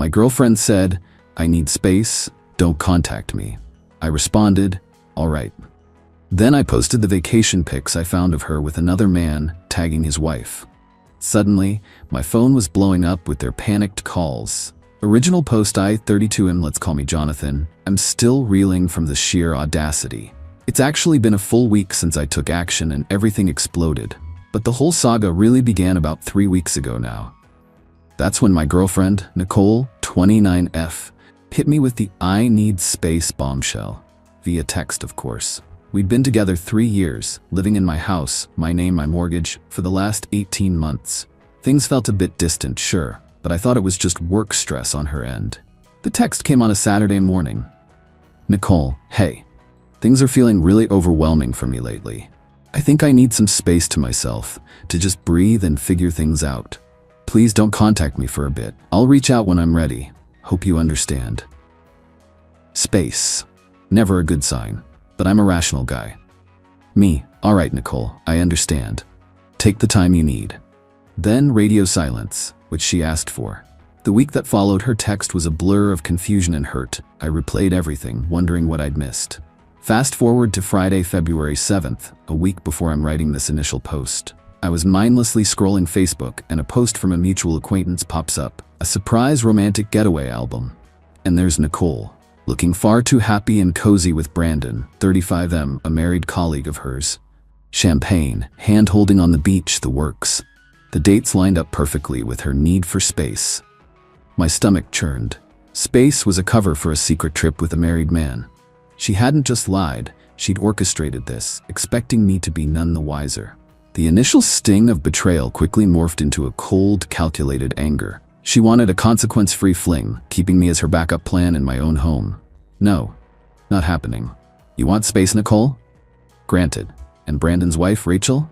My girlfriend said, "I need space, don't contact me." I responded, "All right." Then I posted the vacation pics I found of her with another man, tagging his wife. Suddenly, my phone was blowing up with their panicked calls. Original post I 32M, let's call me Jonathan. I'm still reeling from the sheer audacity. It's actually been a full week since I took action and everything exploded. But the whole saga really began about 3 weeks ago now. That's when my girlfriend, Nicole, 29F, hit me with the "I need space" bombshell. Via text, of course. We'd been together 3 years, living in my house, my name, my mortgage, for the last 18 months. Things felt a bit distant, sure, but I thought it was just work stress on her end. The text came on a Saturday morning. "Nicole, hey. Things are feeling really overwhelming for me lately. I think I need some space to myself, to just breathe and figure things out. Please don't contact me for a bit. I'll reach out when I'm ready. Hope you understand." Space. Never a good sign, but I'm a rational guy. Me, "All right, Nicole, I understand. Take the time you need." Then radio silence, which she asked for. The week that followed her text was a blur of confusion and hurt. I replayed everything, wondering what I'd missed. Fast forward to Friday, February 7th, a week before I'm writing this initial post. I was mindlessly scrolling Facebook and a post from a mutual acquaintance pops up. A surprise romantic getaway album. And there's Nicole, looking far too happy and cozy with Brandon, 35M, a married colleague of hers. Champagne, hand-holding on the beach, the works. The dates lined up perfectly with her need for space. My stomach churned. Space was a cover for a secret trip with a married man. She hadn't just lied, she'd orchestrated this, expecting me to be none the wiser. The initial sting of betrayal quickly morphed into a cold, calculated anger. She wanted a consequence-free fling, keeping me as her backup plan in my own home. No, not happening. You want space, Nicole? Granted. And Brandon's wife, Rachel?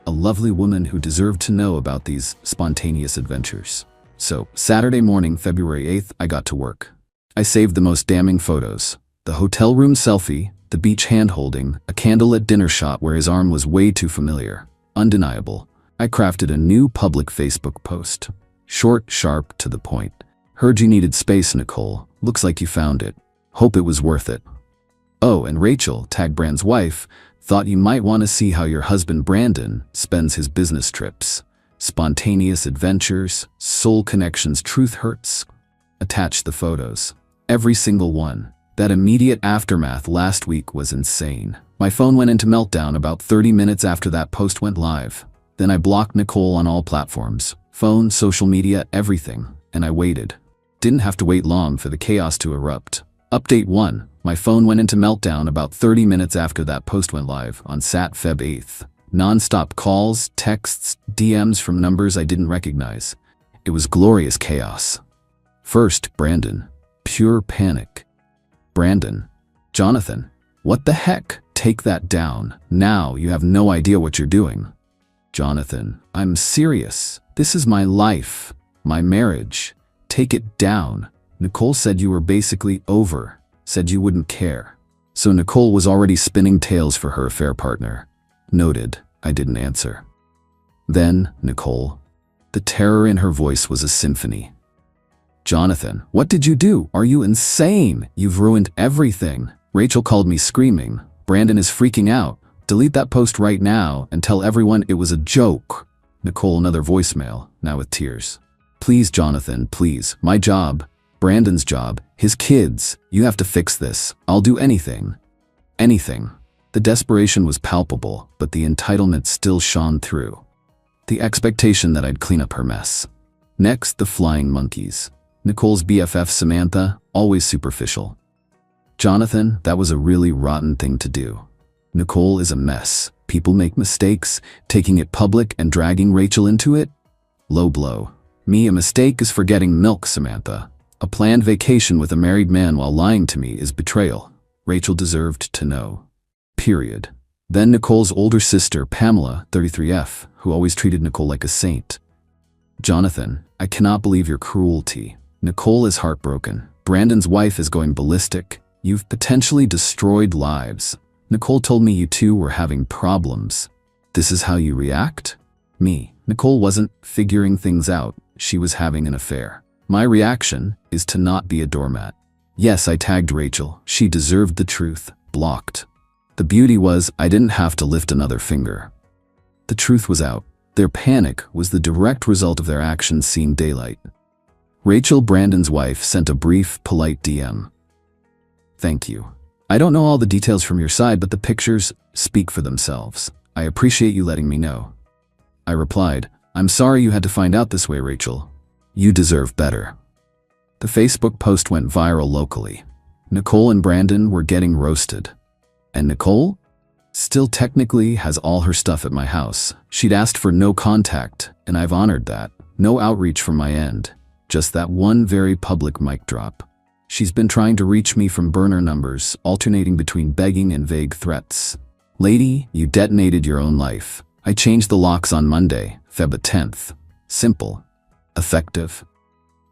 A lovely woman who deserved to know about these spontaneous adventures. So, Saturday morning, February 8th, I got to work. I saved the most damning photos. The hotel room selfie, the beach hand-holding, a candlelit dinner shot where his arm was way too familiar. Undeniable. I crafted a new public Facebook post. Short, sharp, to the point. "Heard you needed space, Nicole. Looks like you found it. Hope it was worth it. Oh, and Rachel, tag Brand's wife, thought you might want to see how your husband Brandon spends his business trips. Spontaneous adventures, soul connections, truth hurts." Attach the photos. Every single one. That immediate aftermath last week was insane. My phone went into meltdown about 30 minutes after that post went live. Then I blocked Nicole on all platforms. Phone, social media, everything. And I waited. Didn't have to wait long for the chaos to erupt. Update 1. My phone went into meltdown about 30 minutes after that post went live on Sat Feb 8th. Non-stop calls, texts, DMs from numbers I didn't recognize. It was glorious chaos. First, Brandon. Pure panic. "Brandon. Jonathan. What the heck? Take that down. Now you have no idea what you're doing." "Jonathan. I'm serious. This is my life. My marriage. Take it down. Nicole said you were basically over. Said you wouldn't care." So Nicole was already spinning tales for her affair partner. Noted. I didn't answer. Then, Nicole. The terror in her voice was a symphony. "Jonathan, what did you do? Are you insane? You've ruined everything." Rachel called me screaming. "Brandon is freaking out. Delete that post right now and tell everyone it was a joke." Nicole, another voicemail, now with tears. "Please, Jonathan, please. My job. Brandon's job. His kids. You have to fix this. I'll do anything. Anything." The desperation was palpable, but the entitlement still shone through. The expectation that I'd clean up her mess. Next, the flying monkeys. Nicole's BFF Samantha, always superficial. "Jonathan, that was a really rotten thing to do. Nicole is a mess. People make mistakes, taking it public and dragging Rachel into it. Low blow. Me, a mistake is forgetting milk, Samantha. A planned vacation with a married man while lying to me is betrayal. Rachel deserved to know. Period." Then Nicole's older sister, Pamela, 33F, who always treated Nicole like a saint. "Jonathan, I cannot believe your cruelty. Nicole is heartbroken. Brandon's wife is going ballistic. You've potentially destroyed lives. Nicole told me you two were having problems. This is how you react?" Me. Nicole wasn't figuring things out. She was having an affair. My reaction is to not be a doormat. Yes, I tagged Rachel. She deserved the truth. Blocked. The beauty was I didn't have to lift another finger. The truth was out. Their panic was the direct result of their actions seeing daylight. Rachel, Brandon's wife, sent a brief, polite DM. Thank you. I don't know all the details from your side, but the pictures speak for themselves. I appreciate you letting me know. I replied, I'm sorry you had to find out this way, Rachel. You deserve better. The Facebook post went viral locally. Nicole and Brandon were getting roasted. And Nicole? Still technically has all her stuff at my house. She'd asked for no contact, and I've honored that. No outreach from my end. Just that one very public mic drop. She's been trying to reach me from burner numbers, alternating between begging and vague threats. Lady, you detonated your own life. I changed the locks on Monday, Feb 10th. Simple. Effective.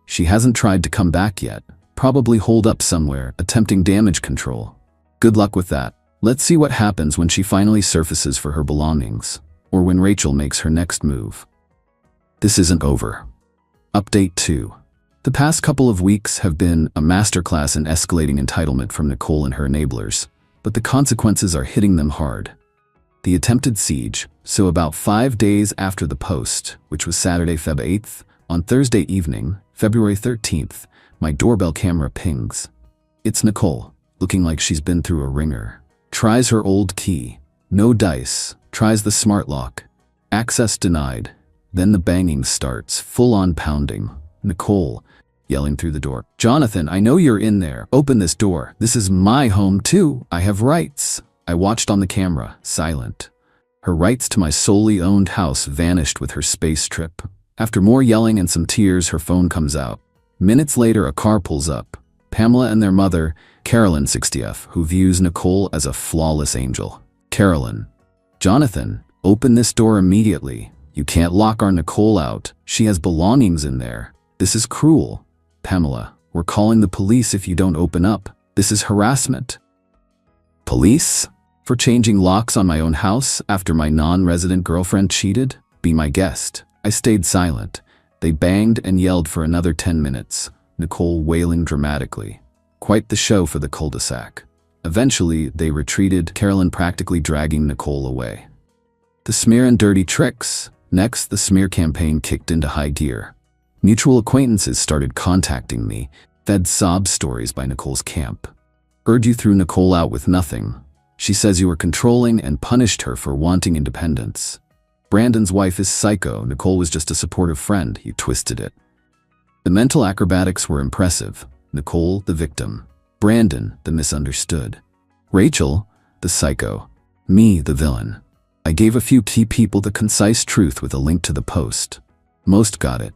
She hasn't tried to come back yet. Probably holed up somewhere, attempting damage control. Good luck with that. Let's see what happens when she finally surfaces for her belongings, or when Rachel makes her next move. This isn't over. Update 2. The past couple of weeks have been a masterclass in escalating entitlement from Nicole and her enablers, but the consequences are hitting them hard. The attempted siege, so about 5 days after the post, which was Saturday, Feb 8th, on Thursday evening, February 13th, my doorbell camera pings. It's Nicole, looking like she's been through a ringer. Tries her old key. No dice. Tries the smart lock. Access denied. Then the banging starts, full-on pounding. Nicole, yelling through the door. Jonathan, I know you're in there. Open this door. This is my home too. I have rights. I watched on the camera, silent. Her rights to my solely owned house vanished with her space trip. After more yelling and some tears, her phone comes out. Minutes later, a car pulls up. Pamela and their mother, Carolyn 60F, who views Nicole as a flawless angel. Carolyn. Jonathan, open this door immediately. You can't lock our Nicole out. She has belongings in there. This is cruel. Pamela, we're calling the police if you don't open up. This is harassment. Police? For changing locks on my own house after my non-resident girlfriend cheated? Be my guest. I stayed silent. They banged and yelled for another 10 minutes. Nicole wailing dramatically. Quite the show for the cul-de-sac. Eventually, they retreated, Carolyn practically dragging Nicole away. The smear and dirty tricks. Next, the smear campaign kicked into high gear. Mutual acquaintances started contacting me, fed sob stories by Nicole's camp. Heard you threw Nicole out with nothing. She says you were controlling and punished her for wanting independence. Brandon's wife is psycho. Nicole was just a supportive friend. You twisted it. The mental acrobatics were impressive. Nicole, the victim. Brandon, the misunderstood. Rachel, the psycho. Me, the villain. I gave a few key people the concise truth with a link to the post. Most got it.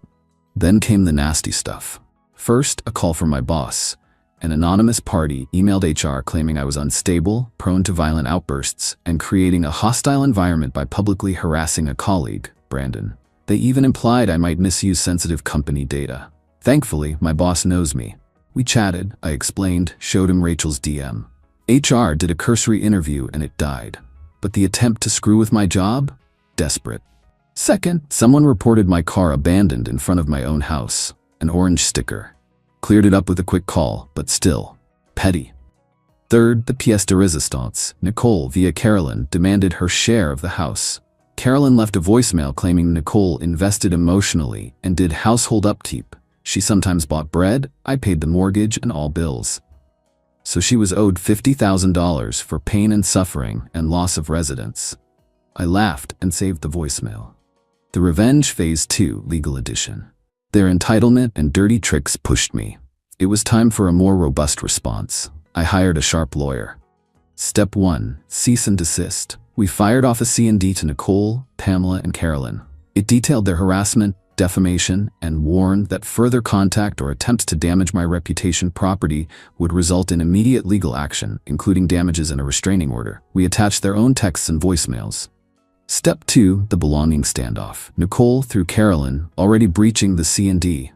Then came the nasty stuff. First, a call from my boss. An anonymous party emailed HR claiming I was unstable, prone to violent outbursts, and creating a hostile environment by publicly harassing a colleague, Brandon. They even implied I might misuse sensitive company data. Thankfully, my boss knows me. We chatted, I explained, showed him Rachel's DM. HR did a cursory interview and it died. But the attempt to screw with my job? Desperate. Second, someone reported my car abandoned in front of my own house. An orange sticker. Cleared it up with a quick call, but still. Petty. Third, the pièce de résistance. Nicole, via Carolyn, demanded her share of the house. Carolyn left a voicemail claiming Nicole invested emotionally and did household upkeep. She sometimes bought bread, I paid the mortgage and all bills. So she was owed $50,000 for pain and suffering and loss of residence. I laughed and saved the voicemail. The Revenge Phase 2 Legal Edition. Their entitlement and dirty tricks pushed me. It was time for a more robust response. I hired a sharp lawyer. Step 1. Cease and desist. We fired off a C&D to Nicole, Pamela, and Carolyn. It detailed their harassment, defamation, and warned that further contact or attempts to damage my reputation property would result in immediate legal action, including damages and a restraining order. We attached their own texts and voicemails. Step 2. The belonging standoff. Nicole, through Carolyn, already breaching the C&D,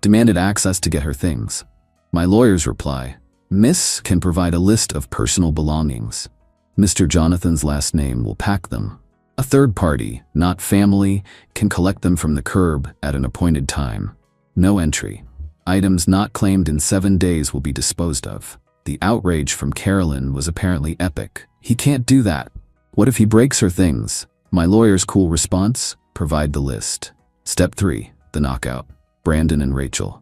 demanded access to get her things. My lawyer's reply, Miss can provide a list of personal belongings. Mr. Jonathan's last name will pack them. A third party, not family, can collect them from the curb at an appointed time. No entry. Items not claimed in 7 days will be disposed of. The outrage from Carolyn was apparently epic. He can't do that. What if he breaks her things? My lawyer's cool response? Provide the list. Step 3. The knockout. Brandon and Rachel.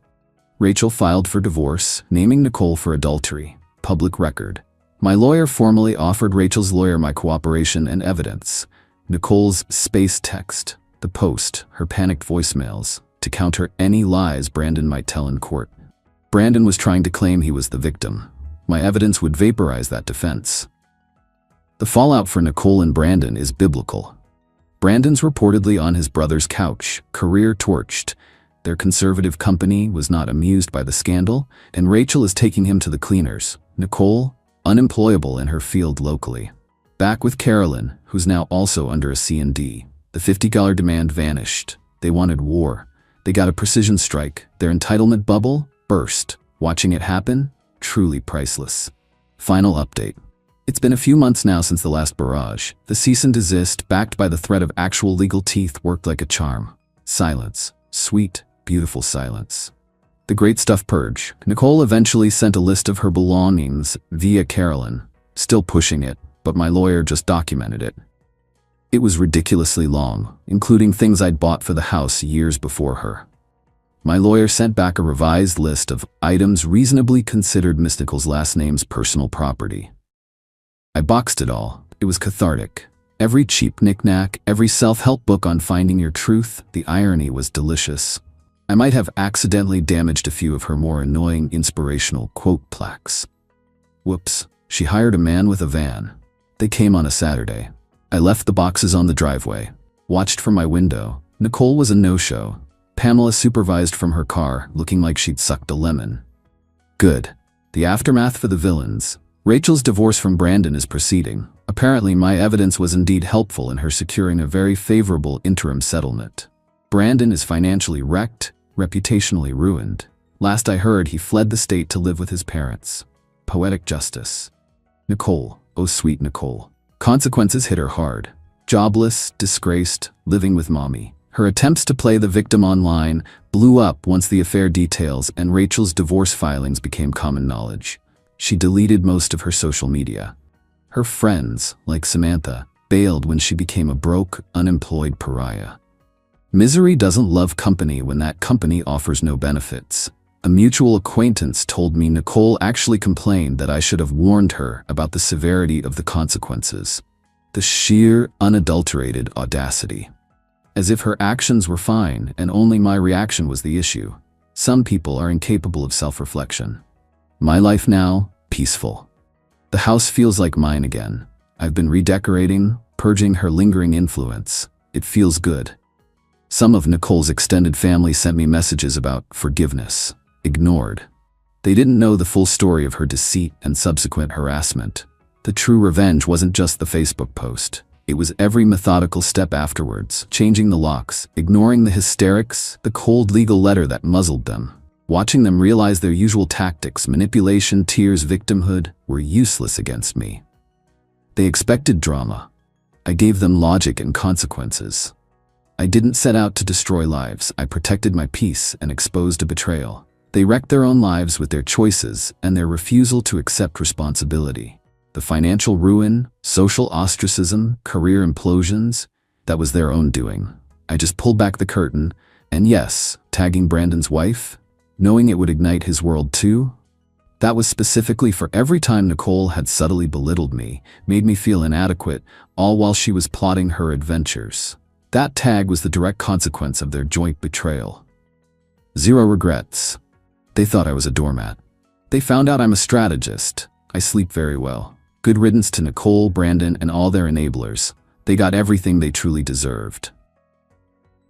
Rachel filed for divorce, naming Nicole for adultery. Public record. My lawyer formally offered Rachel's lawyer my cooperation and evidence. Nicole's space text, the post, her panicked voicemails, to counter any lies Brandon might tell in court. Brandon was trying to claim he was the victim. My evidence would vaporize that defense. The fallout for Nicole and Brandon is biblical. Brandon's reportedly on his brother's couch, career torched. Their conservative company was not amused by the scandal, and Rachel is taking him to the cleaners. Nicole, unemployable in her field locally. Back with Carolyn, who's now also under a C&D. The $50 demand vanished. They wanted war. They got a precision strike. Their entitlement bubble burst. Watching it happen? Truly priceless. Final update. It's been a few months now since the last barrage. The cease and desist, backed by the threat of actual legal teeth, worked like a charm. Silence. Sweet, beautiful silence. The great stuff purge. Nicole eventually sent a list of her belongings via Carolyn. Still pushing it, but my lawyer just documented it. It was ridiculously long, including things I'd bought for the house years before her. My lawyer sent back a revised list of items reasonably considered Miss Nicole's last name's personal property. I boxed it all. It was cathartic. Every cheap knick-knack, every self-help book on finding your truth, the irony was delicious. I might have accidentally damaged a few of her more annoying inspirational quote plaques. Whoops, she hired a man with a van. They came on a Saturday. I left the boxes on the driveway. Watched from my window. Nicole was a no-show. Pamela supervised from her car, looking like she'd sucked a lemon. Good. The aftermath for the villains. Rachel's divorce from Brandon is proceeding. Apparently, my evidence was indeed helpful in her securing a very favorable interim settlement. Brandon is financially wrecked, reputationally ruined. Last I heard, he fled the state to live with his parents. Poetic justice. Nicole, oh sweet Nicole. Consequences hit her hard. Jobless, disgraced, living with mommy. Her attempts to play the victim online blew up once the affair details and Rachel's divorce filings became common knowledge. She deleted most of her social media. Her friends, like Samantha, bailed when she became a broke, unemployed pariah. Misery doesn't love company when that company offers no benefits. A mutual acquaintance told me Nicole actually complained that I should have warned her about the severity of the consequences. The sheer, unadulterated audacity. As if her actions were fine and only my reaction was the issue. Some people are incapable of self-reflection. My life now, peaceful. The house feels like mine again. I've been redecorating, purging her lingering influence. It feels good. Some of Nicole's extended family sent me messages about forgiveness. Ignored. They didn't know the full story of her deceit and subsequent harassment. The true revenge wasn't just the Facebook post. It was every methodical step afterwards, changing the locks, ignoring the hysterics, the cold legal letter that muzzled them. Watching them realize their usual tactics, manipulation, tears, victimhood, were useless against me. They expected drama. I gave them logic and consequences. I didn't set out to destroy lives. I protected my peace and exposed a betrayal. They wrecked their own lives with their choices and their refusal to accept responsibility. The financial ruin, social ostracism, career implosions, that was their own doing. I just pulled back the curtain, and yes, tagging Brandon's wife, knowing it would ignite his world too, that was specifically for every time Nicole had subtly belittled me, made me feel inadequate, all while she was plotting her adventures. That tag was the direct consequence of their joint betrayal. Zero regrets. They thought I was a doormat. They found out I'm a strategist. I sleep very well. Good riddance to Nicole, Brandon, and all their enablers. They got everything they truly deserved.